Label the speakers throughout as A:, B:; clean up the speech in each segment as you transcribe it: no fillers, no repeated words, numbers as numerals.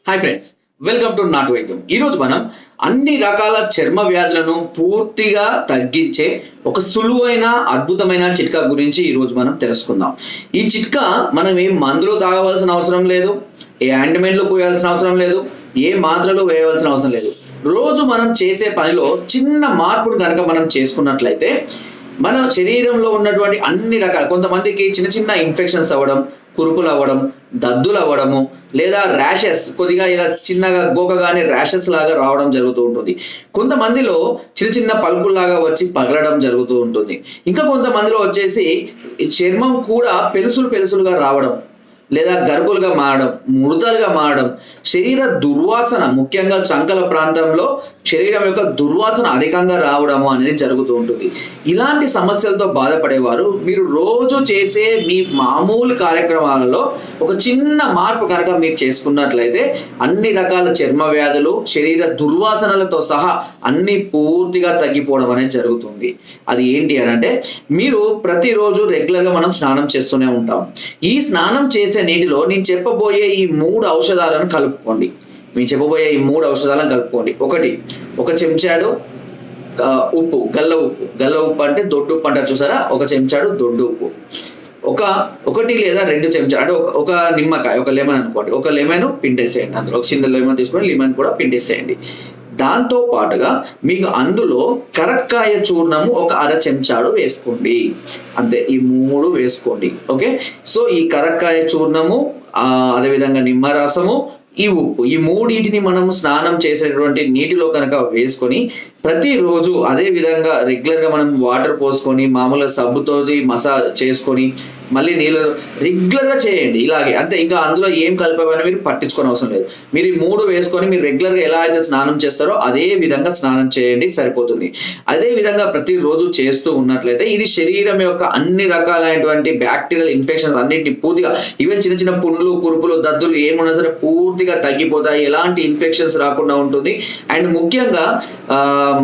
A: Hi friends, welcome to నాటు వైద్యం. ఈరోజు మనం అన్ని రకాల చర్మ వ్యాధులను పూర్తిగా తగ్గించే ఒక సులువైన అద్భుతమైన చిట్కా గురించి ఈరోజు మనం తెలుసుకుందాం. ఈ చిట్కా మనం ఏ మందులు తాగవలసిన అవసరం లేదు, ఏ ఆయింట్మెంట్లు పోయాల్సిన అవసరం లేదు, ఏ మాత్రలు వేయవలసిన అవసరం లేదు. రోజు మనం చేసే పనిలో చిన్న మార్పును కనుక మనం చేసుకున్నట్లయితే మన శరీరంలో ఉన్నటువంటి అన్ని రకాల, కొంతమందికి చిన్న చిన్న ఇన్ఫెక్షన్స్ అవ్వడం, కురుపులు అవ్వడం, దద్దులు అవ్వడము, లేదా ర్యాషెస్, కొద్దిగా ఇలా చిన్నగా గోకగానే ర్యాషెస్ లాగా రావడం జరుగుతూ ఉంటుంది. కొంతమందిలో చిన్న చిన్న పలుకుల్లాగా వచ్చి పగలడం జరుగుతూ ఉంటుంది. ఇంకా కొంతమందిలో వచ్చేసి చర్మం కూడా పెలుసులుగా రావడం, లేదా గరుకులుగా మారడం, ముడతలుగా మారడం, శరీర దుర్వాసన, ముఖ్యంగా చంకల ప్రాంతంలో శరీరం యొక్క దుర్వాసన అధికంగా రావడము అనేది జరుగుతూ ఉంటుంది. ఇలాంటి సమస్యలతో బాధపడేవారు మీరు రోజు చేసే మీ మామూలు కార్యక్రమాలలో ఒక చిన్న మార్పు కనుక మీరు చేసుకున్నట్లయితే అన్ని రకాల చర్మ వ్యాధులు, శరీర దుర్వాసనలతో సహా అన్ని పూర్తిగా తగ్గిపోవడం అనేది జరుగుతుంది. అది ఏంటి అని అంటే, మీరు ప్రతిరోజు రెగ్యులర్గా మనం స్నానం చేస్తూనే ఉంటాం. ఈ స్నానం చేసే నీటిలో నేను చెప్పబోయే ఈ 3 ఔషధాలను కలుపుకోండి. ఒక చెంచాడు ఉప్పు, గల్ల ఉప్పు అంటే దొడ్డు ఉప్పు అంటారు చూసారా, ఒక చెంచాడు దొడ్డు ఉప్పు, ఒకటి లేదా 2 చెంచాలు అంటే ఒక నిమ్మకాయ, ఒక లెమన్ అనుకోండి, ఒక లెమన్ పిండేసేయండి. అందులో ఒక చిన్న లెమన్ తీసుకొని లెమన్ కూడా పిండేసేయండి. దాంతో పాటుగా మీకు అందులో కరక్కాయ చూర్ణము ఒక 1/2 చెంచాడు వేసుకోండి. అంతే, ఈ 3 వేసుకోండి. ఓకే, సో ఈ కరక్కాయ చూర్ణము, అదేవిధంగా నిమ్మరసము, ఈ ఉప్పు, ఈ 3 మనము స్నానం చేసేటువంటి నీటిలో కనుక వేసుకొని ప్రతిరోజు అదే విధంగా రెగ్యులర్గా మనం వాటర్ పోసుకొని మామూలుగా సబ్బుతో మసాజ్ చేసుకొని మళ్ళీ నీళ్ళు రెగ్యులర్గా చేయండి. ఇలాగే అంతే, ఇంకా అందులో ఏం కలిపామని మీరు పట్టించుకోని అవసరం లేదు. మీరు ఈ 3 వేసుకొని మీరు రెగ్యులర్గా ఎలా అయితే స్నానం చేస్తారో అదే విధంగా స్నానం చేయండి, సరిపోతుంది. అదే విధంగా ప్రతిరోజు చేస్తూ ఉన్నట్లయితే ఇది శరీరం యొక్క అన్ని రకాలైనటువంటి బ్యాక్టీరియల్ ఇన్ఫెక్షన్స్ అన్నింటినీ పూర్తిగా, ఈవెన్ చిన్న చిన్న పుండ్లు, కురుపులు, దద్దులు ఏమున్నా సరే పూర్తిగా తగ్గిపోతాయి. ఎలాంటి ఇన్ఫెక్షన్స్ రాకుండా ఉంటుంది. అండ్ ముఖ్యంగా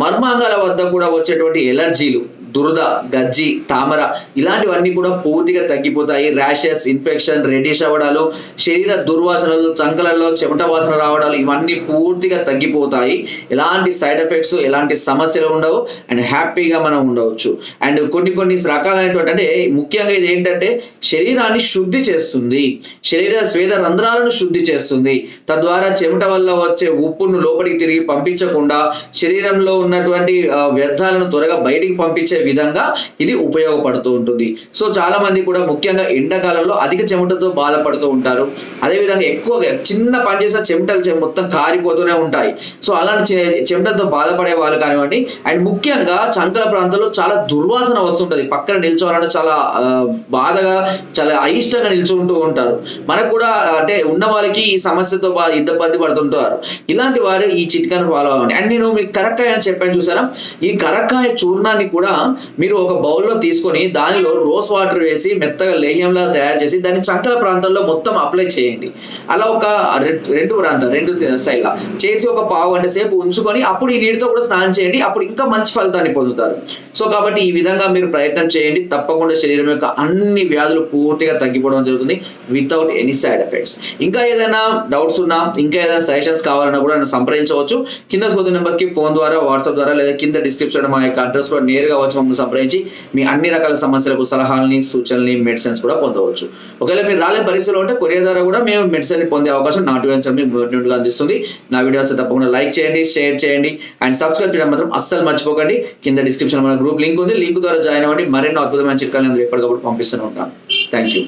A: మర్మాంగాల వద్ద కూడా వచ్చేటువంటి ఎలర్జీలు, దురద, గజ్జి, తామర ఇలాంటివన్నీ కూడా పూర్తిగా తగ్గిపోతాయి. ర్యాషెస్, ఇన్ఫెక్షన్, రెడ్డిష్ అవ్వడాలు, శరీర దుర్వాసనలు, చంకలలో చెమట వాసన రావడాలు ఇవన్నీ పూర్తిగా తగ్గిపోతాయి. ఎలాంటి సైడ్ ఎఫెక్ట్స్, ఎలాంటి సమస్యలు ఉండవు. అండ్ హ్యాపీగా మనం ఉండవచ్చు. అండ్ కొన్ని రకాలైనటువంటి, అంటే ముఖ్యంగా ఇది ఏంటంటే శరీరాన్ని శుద్ధి చేస్తుంది, శరీర స్వేద రంధ్రాలను శుద్ధి చేస్తుంది. తద్వారా చెమట వల్ల వచ్చే ఉప్పును లోపలికి తిరిగి పంపించకుండా శరీరంలో ఉన్నటువంటి వ్యర్థాలను త్వరగా బయటికి పంపించే విధంగా ఇది ఉపయోగపడుతూ ఉంటుంది. సో చాలా మంది కూడా ముఖ్యంగా ఎండాకాలంలో అధిక చెమటతో బాధపడుతూ ఉంటారు. అదేవిధంగా ఎక్కువగా చిన్న పని చేసిన చెమటలు మొత్తం కారిపోతూనే ఉంటాయి. సో అలాంటి చెమటతో బాధపడే వాళ్ళు కానివ్వండి. అండ్ ముఖ్యంగా చంకల ప్రాంతంలో చాలా దుర్వాసన వస్తుంటుంది. పక్కన నిల్చోవాలంటే చాలా బాధగా, చాలా అయిష్టంగా నిల్చుంటూ ఉంటారు. మనకు కూడా అంటే ఉన్న వాళ్ళకి ఈ సమస్యతో ఇబ్బంది పడుతుంటారు. ఇలాంటి వారు ఈ చిట్కాను ఫాలో అవ్వండి. అండ్ నేను మీకు కరక్కాయ అని చెప్పాను చూసారా, ఈ కరక్కాయ చూర్ణాన్ని కూడా మీరు ఒక బౌల్లో తీసుకొని దానిలో రోజ్ వాటర్ వేసి మెత్తగా లేహ్యంలా తయారు చేసి దాన్ని చంకల ప్రాంతంలో మొత్తం అప్లై చేయండి. అలా ఒక 2 సైడ్లా చేసి ఒక పావు గంట సేపు ఉంచుకొని అప్పుడు ఈ నీటితో కూడా స్నానం చేయండి. అప్పుడు ఇంకా మంచి ఫలితాన్ని పొందుతారు. సో కాబట్టి ఈ విధంగా మీరు ప్రయత్నం చేయండి. తప్పకుండా శరీరం యొక్క అన్ని వ్యాధులు పూర్తిగా తగ్గిపోవడం జరుగుతుంది వితౌట్ ఎనీ సైడ్ ఎఫెక్ట్స్. ఇంకా ఏదైనా డౌట్స్ ఉన్నా, ఇంకా ఏదైనా సజెషన్స్ కావాలన్నా కూడా నన్ను సంప్రదించవచ్చు. కింద స్క్రీన్ నెంబర్స్ కి ఫోన్ ద్వారా, వాట్సాప్ ద్వారా, లేదా కింద డిస్క్రిప్షన్ మా యొక్క అడ్రస్ కూడా నేరుగా వచ్చి మమ్మల్ని సంప్రదించి మీ అన్ని రకాల సమస్యలకు సలహాలని, సూచనల్ని, మెడిసిన్స్ కూడా పొందవచ్చు. ఒకవేళ మీరు రాలేని పరిస్థితిలో ఉంటే కొరియర్ ద్వారా కూడా మేము మెడిసిన్ పొందే అవకాశం నాటు వైద్యం అందిస్తుంది. నా వీడియోస్ తప్పకుండా లైక్ చేయండి, షేర్ చేయండి అండ్ సబ్స్క్రైబ్ చేయడం మాత్రం అస్సలు మర్చిపోకండి. కింద డిస్క్రిప్షన్ మన గ్రూప్ లింక్ ఉంది, లింక్ ద్వారా జాయిన్ అవ్వండి. మరెన్నో అద్భుతమైన చిట్కాలను ఎప్పటికప్పుడు పంపిస్తూనే ఉంటాను. Thank you.